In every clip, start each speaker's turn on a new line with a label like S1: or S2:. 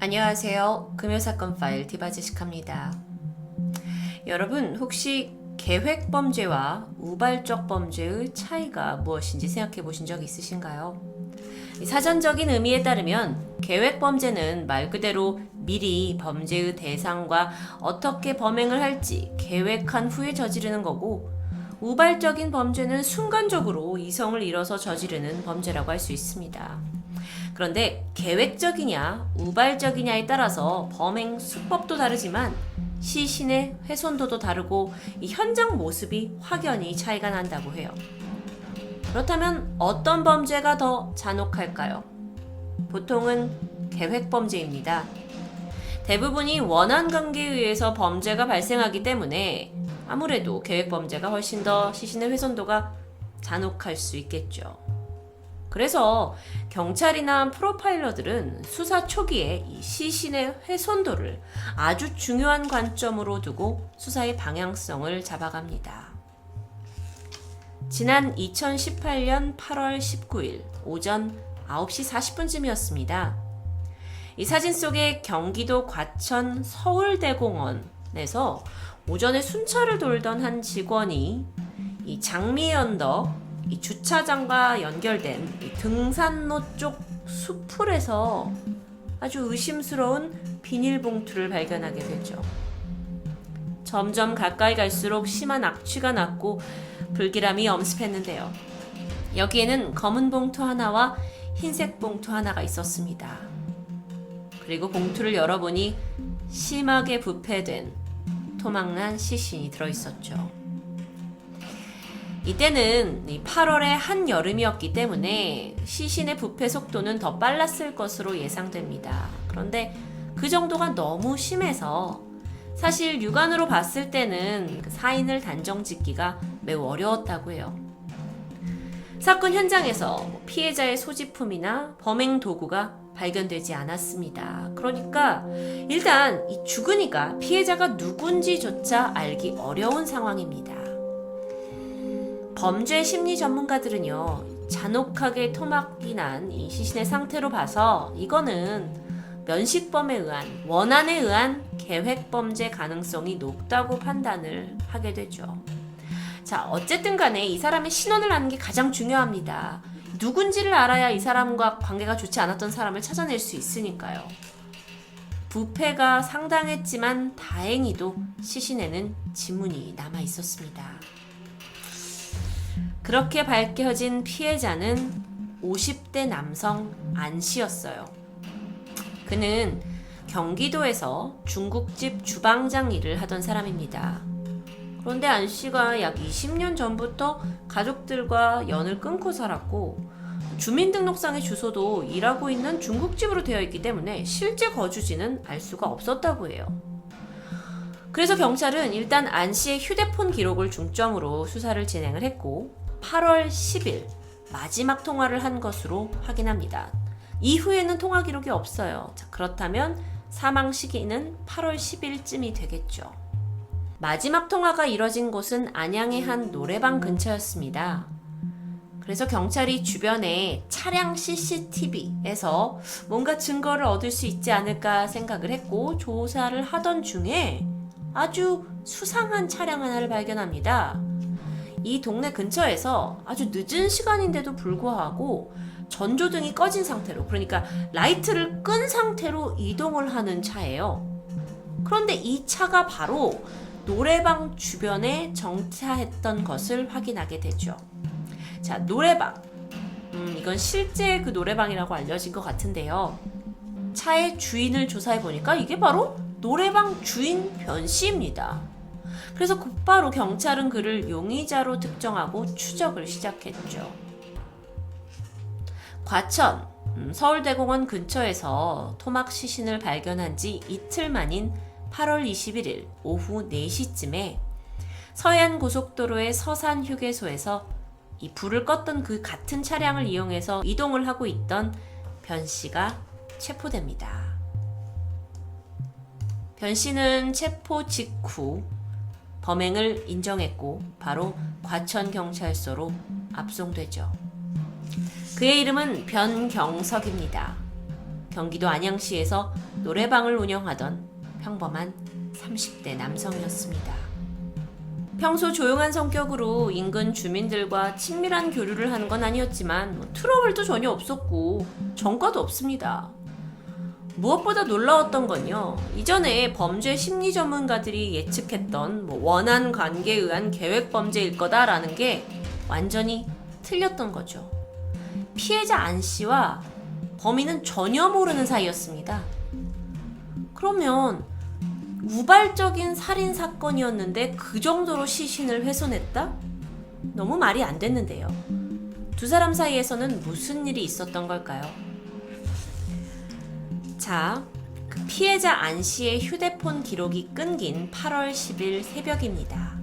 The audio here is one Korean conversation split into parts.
S1: 안녕하세요. 금요사건 파일 디바제식합니다. 여러분 혹시 계획범죄와 우발적 범죄의 차이가 무엇인지 생각해 보신 적 있으신가요? 사전적인 의미에 따르면 계획범죄는 말 그대로 미리 범죄의 대상과 어떻게 범행을 할지 계획한 후에 저지르는 거고, 우발적인 범죄는 순간적으로 이성을 잃어서 저지르는 범죄라고 할 수 있습니다. 그런데 계획적이냐 우발적이냐에 따라서 범행 수법도 다르지만 시신의 훼손도도 다르고 이 현장 모습이 확연히 차이가 난다고 해요. 그렇다면 어떤 범죄가 더 잔혹할까요? 보통은 계획범죄입니다. 대부분이 원한 관계에 의해서 범죄가 발생하기 때문에 아무래도 계획범죄가 훨씬 더 시신의 훼손도가 잔혹할 수 있겠죠. 그래서 경찰이나 프로파일러들은 수사 초기에 이 시신의 훼손도를 아주 중요한 관점으로 두고 수사의 방향성을 잡아갑니다. 지난 2018년 8월 19일 오전 9시 40분쯤이었습니다. 이 사진 속에 경기도 과천 서울대공원에서 오전에 순찰을 돌던 한 직원이 이 장미의 언덕, 이 주차장과 연결된 이 등산로 쪽 수풀에서 아주 의심스러운 비닐봉투를 발견하게 되죠. 점점 가까이 갈수록 심한 악취가 났고 불길함이 엄습했는데요. 여기에는 검은 봉투 하나와 흰색 봉투 하나가 있었습니다. 그리고 봉투를 열어보니 심하게 부패된 토막난 시신이 들어있었죠. 이때는 8월의 한여름이었기 때문에 시신의 부패 속도는 더 빨랐을 것으로 예상됩니다. 그런데 그 정도가 너무 심해서 사실 육안으로 봤을 때는 사인을 단정짓기가 매우 어려웠다고 해요. 사건 현장에서 피해자의 소지품이나 범행 도구가 발견되지 않았습니다. 그러니까 일단 이 주근이가 피해자가 누군지조차 알기 어려운 상황입니다. 범죄 심리 전문가들은요, 잔혹하게 토막이 난 이 시신의 상태로 봐서 이거는 면식범에 의한, 원한에 의한 계획범죄 가능성이 높다고 판단을 하게 되죠. 자, 어쨌든 간에 이 사람의 신원을 아는 게 가장 중요합니다. 누군지를 알아야 이 사람과 관계가 좋지 않았던 사람을 찾아낼 수 있으니까요. 부패가 상당했지만 다행히도 시신에는 지문이 남아 있었습니다. 그렇게 밝혀진 피해자는 50대 남성 안 씨였어요. 그는 경기도에서 중국집 주방장 일을 하던 사람입니다. 그런데 안 씨가 약 20년 전부터 가족들과 연을 끊고 살았고, 주민등록상의 주소도 일하고 있는 중국집으로 되어 있기 때문에 실제 거주지는 알 수가 없었다고 해요. 그래서 경찰은 일단 안 씨의 휴대폰 기록을 중점으로 수사를 진행을 했고, 8월 10일 마지막 통화를 한 것으로 확인합니다. 이후에는 통화 기록이 없어요. 자, 그렇다면 사망 시기는 8월 10일쯤이 되겠죠. 마지막 통화가 이뤄진 곳은 안양의 한 노래방 근처였습니다. 그래서 경찰이 주변에 차량 CCTV에서 뭔가 증거를 얻을 수 있지 않을까 생각을 했고 조사를 하던 중에 아주 수상한 차량 하나를 발견합니다. 이 동네 근처에서 아주 늦은 시간인데도 불구하고 전조등이 꺼진 상태로, 그러니까 라이트를 끈 상태로 이동을 하는 차예요. 그런데 이 차가 바로 노래방 주변에 정차했던 것을 확인하게 되죠. 자, 노래방. 이건 실제 그 노래방이라고 알려진 것 같은데요. 차의 주인을 조사해 보니까 이게 바로 노래방 주인 변 씨입니다. 그래서 곧바로 경찰은 그를 용의자로 특정하고 추적을 시작했죠. 과천 서울대공원 근처에서 토막 시신을 발견한 지 이틀 만인 8월 21일 오후 4시쯤에 서해안고속도로의 서산휴게소에서 이 불을 껐던 그 같은 차량을 이용해서 이동을 하고 있던 변 씨가 체포됩니다. 변 씨는 체포 직후 범행을 인정했고 바로 과천경찰서로 압송되죠. 그의 이름은 변경석입니다. 경기도 안양시에서 노래방을 운영하던 평범한 30대 남성이었습니다. 평소 조용한 성격으로 인근 주민들과 친밀한 교류를 하는 건 아니었지만 트러블도 전혀 없었고 전과도 없습니다. 무엇보다 놀라웠던 건요, 이전에 범죄 심리 전문가들이 예측했던 원한 관계에 의한 계획 범죄일 거다라는 게 완전히 틀렸던 거죠. 피해자 안 씨와 범인은 전혀 모르는 사이였습니다. 그러면 우발적인 살인 사건이었는데 그 정도로 시신을 훼손했다? 너무 말이 안 됐는데요. 두 사람 사이에서는 무슨 일이 있었던 걸까요? 자, 그 피해자 안 씨의 휴대폰 기록이 끊긴 8월 10일 새벽입니다.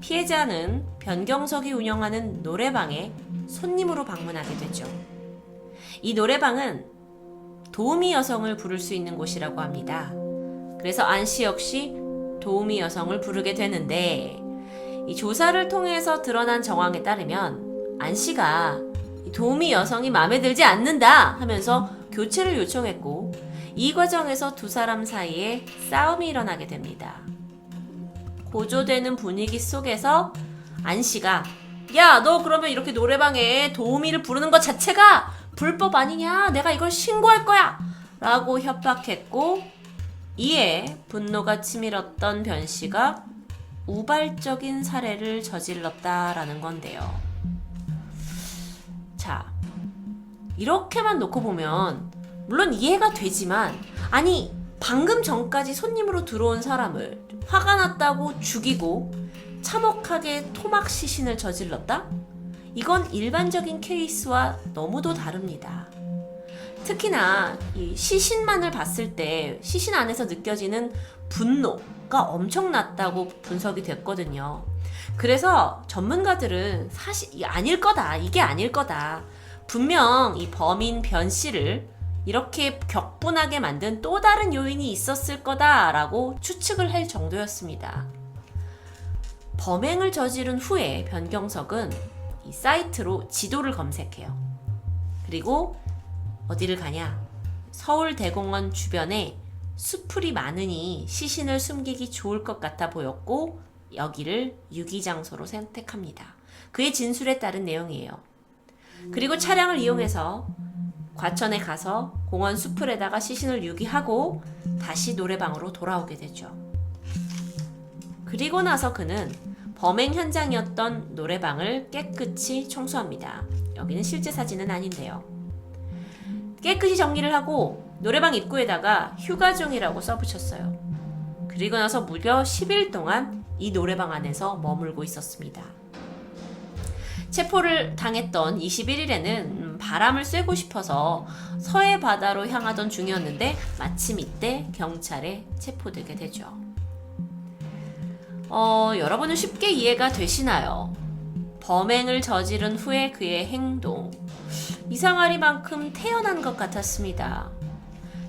S1: 피해자는 변경석이 운영하는 노래방에 손님으로 방문하게 되죠. 이 노래방은 도우미 여성을 부를 수 있는 곳이라고 합니다. 그래서 안 씨 역시 도우미 여성을 부르게 되는데, 이 조사를 통해서 드러난 정황에 따르면 안 씨가 도우미 여성이 마음에 들지 않는다 하면서 교체를 요청했고, 이 과정에서 두 사람 사이에 싸움이 일어나게 됩니다. 고조되는 분위기 속에서 안 씨가 야, 너 그러면 이렇게 노래방에 도우미를 부르는 것 자체가 불법 아니냐? 내가 이걸 신고할 거야! 라고 협박했고, 이에 분노가 치밀었던 변 씨가 우발적인 살해를 저질렀다라는 건데요. 자, 이렇게만 놓고 보면 물론 이해가 되지만, 아니 방금 전까지 손님으로 들어온 사람을 화가 났다고 죽이고 참혹하게 토막 시신을 저질렀다? 이건 일반적인 케이스와 너무도 다릅니다. 특히나 이 시신만을 봤을 때 시신 안에서 느껴지는 분노가 엄청났다고 분석이 됐거든요. 그래서 전문가들은 사실 이게 아닐 거다. 분명 이 범인 변 씨를 이렇게 격분하게 만든 또 다른 요인이 있었을 거다라고 추측을 할 정도였습니다. 범행을 저지른 후에 변경석은 이 사이트로 지도를 검색해요. 그리고 어디를 가냐? 서울대공원 주변에 수풀이 많으니 시신을 숨기기 좋을 것 같아 보였고, 여기를 유기장소로 선택합니다. 그의 진술에 따른 내용이에요. 그리고 차량을 이용해서 과천에 가서 공원 수풀에다가 시신을 유기하고 다시 노래방으로 돌아오게 되죠. 그리고 나서 그는 범행 현장이었던 노래방을 깨끗이 청소합니다. 여기는 실제 사진은 아닌데요. 깨끗이 정리를 하고 노래방 입구에다가 휴가 중이라고 써붙였어요. 그리고 나서 무려 10일 동안 이 노래방 안에서 머물고 있었습니다. 체포를 당했던 21일에는 바람을 쐬고 싶어서 서해 바다로 향하던 중이었는데 마침 이때 경찰에 체포되게 되죠. 여러분은 쉽게 이해가 되시나요? 범행을 저지른 후에 그의 행동, 이상하리만큼 태연한 것 같았습니다.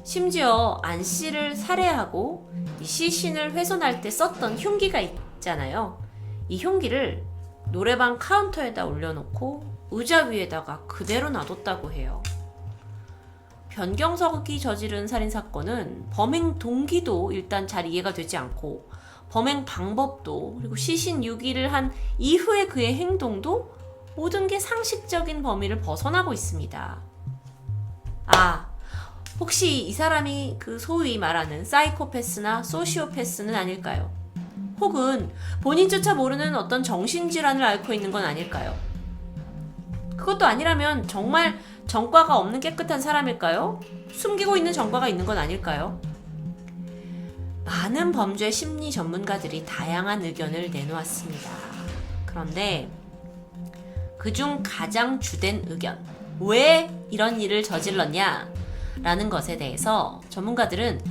S1: 심지어 안 씨를 살해하고 이 시신을 훼손할 때 썼던 흉기가 있잖아요. 이 흉기를 노래방 카운터에다 올려놓고 의자 위에다가 그대로 놔뒀다고 해요. 변경석이 저지른 살인사건은 범행 동기도 일단 잘 이해가 되지 않고, 범행 방법도, 그리고 시신 유기를 한 이후의 그의 행동도 모든 게 상식적인 범위를 벗어나고 있습니다. 아, 혹시 이 사람이 그 소위 말하는 사이코패스나 소시오패스는 아닐까요? 혹은 본인조차 모르는 어떤 정신질환을 앓고 있는 건 아닐까요? 그것도 아니라면 정말 전과가 없는 깨끗한 사람일까요? 숨기고 있는 전과가 있는 건 아닐까요? 많은 범죄 심리 전문가들이 다양한 의견을 내놓았습니다. 그런데 그중 가장 주된 의견, 왜 이런 일을 저질렀냐? 라는 것에 대해서 전문가들은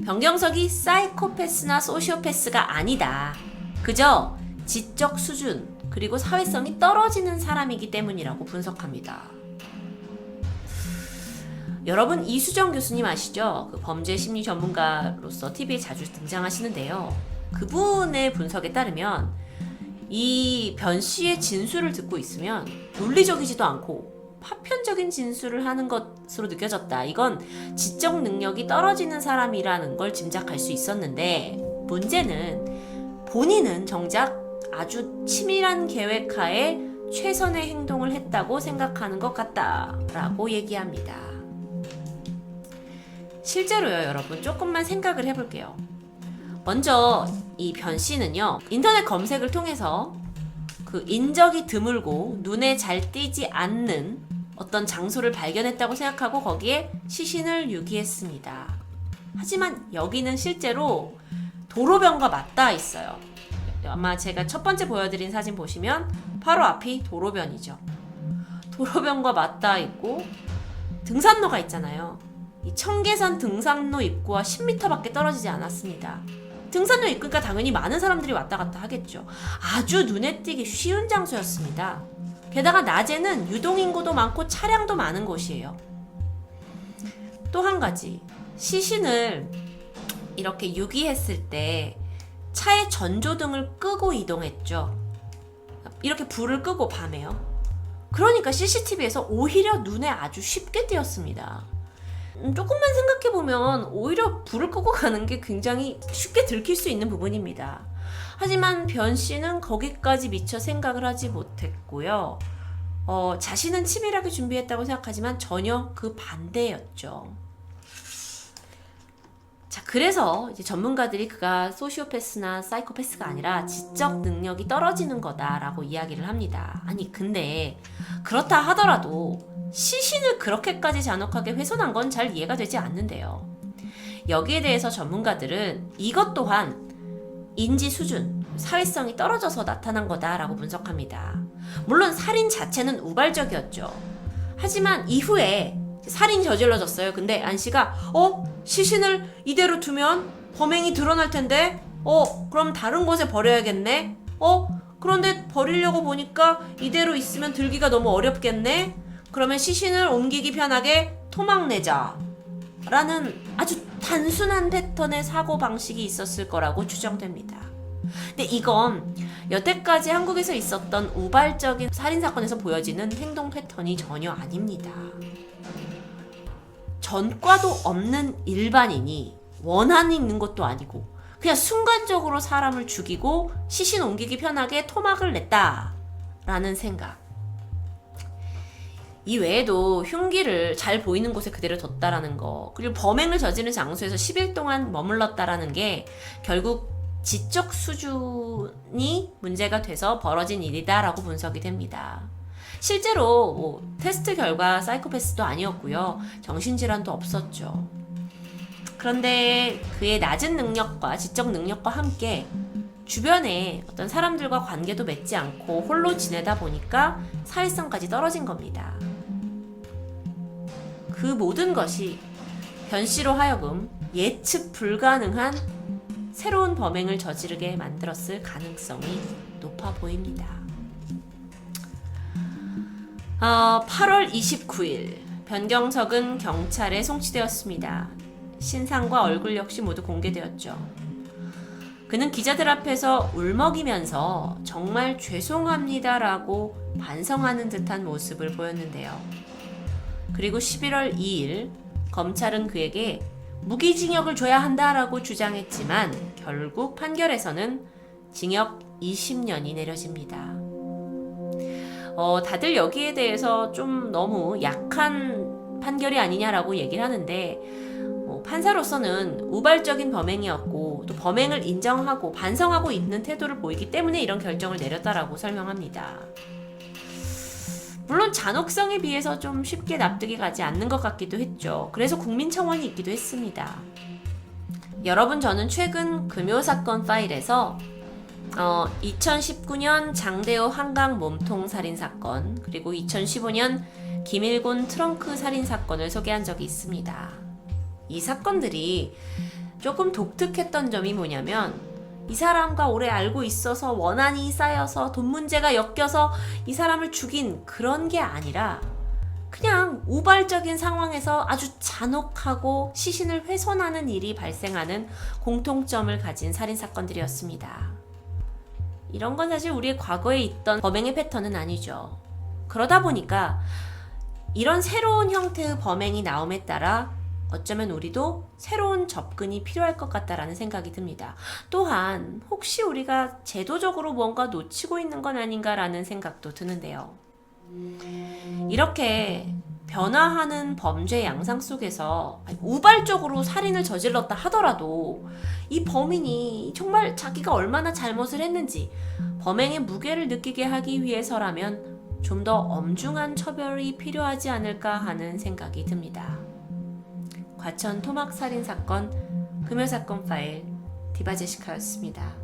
S1: 변경석이 사이코패스나 소시오패스가 아니다. 그저 지적 수준 그리고 사회성이 떨어지는 사람이기 때문이라고 분석합니다. 여러분, 이수정 교수님 아시죠? 그 범죄 심리 전문가로서 TV에 자주 등장하시는데요. 그분의 분석에 따르면 이 변 씨의 진술을 듣고 있으면 논리적이지도 않고 파편적인 진술을 하는 것으로 느껴졌다. 이건 지적 능력이 떨어지는 사람이라는 걸 짐작할 수 있었는데, 문제는 본인은 정작 아주 치밀한 계획하에 최선의 행동을 했다고 생각하는 것 같다라고 얘기합니다. 실제로요, 여러분, 조금만 생각을 해볼게요. 먼저 이 변 씨는요, 인터넷 검색을 통해서 그 인적이 드물고 눈에 잘 띄지 않는 어떤 장소를 발견했다고 생각하고 거기에 시신을 유기했습니다. 하지만 여기는 실제로 도로변과 맞닿아 있어요. 아마 제가 첫 번째 보여드린 사진 보시면 바로 앞이 도로변이죠. 도로변과 맞닿아 있고 등산로가 있잖아요. 이 청계산 등산로 입구와 10m밖에 떨어지지 않았습니다. 등산로 입구니까 당연히 많은 사람들이 왔다 갔다 하겠죠. 아주 눈에 띄기 쉬운 장소였습니다. 게다가 낮에는 유동인구도 많고 차량도 많은 곳이에요. 또 한 가지, 시신을 이렇게 유기했을 때 차의 전조등을 끄고 이동했죠. 이렇게 불을 끄고 밤에요. 그러니까 CCTV에서 오히려 눈에 아주 쉽게 띄었습니다. 조금만 생각해보면 오히려 불을 끄고 가는 게 굉장히 쉽게 들킬 수 있는 부분입니다. 하지만 변 씨는 거기까지 미처 생각을 하지 못했고요. 자신은 치밀하게 준비했다고 생각하지만 전혀 그 반대였죠. 자, 그래서 이제 전문가들이 그가 소시오패스나 사이코패스가 아니라 지적 능력이 떨어지는 거다라고 이야기를 합니다. 아니, 근데 그렇다 하더라도 시신을 그렇게까지 잔혹하게 훼손한 건 잘 이해가 되지 않는데요. 여기에 대해서 전문가들은 이것 또한 인지 수준, 사회성이 떨어져서 나타난 거다라고 분석합니다. 물론 살인 자체는 우발적이었죠. 하지만 이후에 살인이 저질러졌어요. 근데 안 씨가 시신을 이대로 두면 범행이 드러날 텐데 그럼 다른 곳에 버려야겠네. 그런데 버리려고 보니까 이대로 있으면 들기가 너무 어렵겠네. 그러면 시신을 옮기기 편하게 토막내자 라는 아주 단순한 패턴의 사고방식이 있었을 거라고 추정됩니다. 근데 이건 여태까지 한국에서 있었던 우발적인 살인사건에서 보여지는 행동 패턴이 전혀 아닙니다. 전과도 없는 일반인이 원한이 있는 것도 아니고 그냥 순간적으로 사람을 죽이고 시신 옮기기 편하게 토막을 냈다라는 생각. 이 외에도 흉기를 잘 보이는 곳에 그대로 뒀다라는 거, 그리고 범행을 저지른 장소에서 10일 동안 머물렀다라는 게 결국 지적 수준이 문제가 돼서 벌어진 일이다라고 분석이 됩니다. 실제로 테스트 결과 사이코패스도 아니었고요. 정신질환도 없었죠. 그런데 그의 낮은 능력과 지적 능력과 함께 주변에 어떤 사람들과 관계도 맺지 않고 홀로 지내다 보니까 사회성까지 떨어진 겁니다. 그 모든 것이 변 씨로 하여금 예측 불가능한 새로운 범행을 저지르게 만들었을 가능성이 높아 보입니다. 8월 29일 변경석은 경찰에 송치되었습니다. 신상과 얼굴 역시 모두 공개되었죠. 그는 기자들 앞에서 울먹이면서 정말 죄송합니다라고 반성하는 듯한 모습을 보였는데요. 그리고 11월 2일 검찰은 그에게 무기징역을 줘야 한다라고 주장했지만 결국 판결에서는 징역 20년이 내려집니다. 다들 여기에 대해서 좀 너무 약한 판결이 아니냐라고 얘기를 하는데 판사로서는 우발적인 범행이었고 또 범행을 인정하고 반성하고 있는 태도를 보이기 때문에 이런 결정을 내렸다라고 설명합니다. 물론 잔혹성에 비해서 좀 쉽게 납득이 가지 않는 것 같기도 했죠. 그래서 국민청원이 있기도 했습니다. 여러분, 저는 최근 금요사건 파일에서 2019년 장대호 한강 몸통 살인사건, 그리고 2015년 김일곤 트렁크 살인사건을 소개한 적이 있습니다. 이 사건들이 조금 독특했던 점이 뭐냐면 이 사람과 오래 알고 있어서 원한이 쌓여서 돈 문제가 엮여서 이 사람을 죽인 그런 게 아니라 그냥 우발적인 상황에서 아주 잔혹하고 시신을 훼손하는 일이 발생하는 공통점을 가진 살인사건들이었습니다. 이런 건 사실 우리의 과거에 있던 범행의 패턴은 아니죠. 그러다 보니까 이런 새로운 형태의 범행이 나옴에 따라 어쩌면 우리도 새로운 접근이 필요할 것 같다라는 생각이 듭니다. 또한 혹시 우리가 제도적으로 뭔가 놓치고 있는 건 아닌가라는 생각도 드는데요. 이렇게 변화하는 범죄 양상 속에서 우발적으로 살인을 저질렀다 하더라도 이 범인이 정말 자기가 얼마나 잘못을 했는지 범행의 무게를 느끼게 하기 위해서라면 좀 더 엄중한 처벌이 필요하지 않을까 하는 생각이 듭니다. 과천 토막 살인 사건 금요 사건 파일 디바제시카였습니다.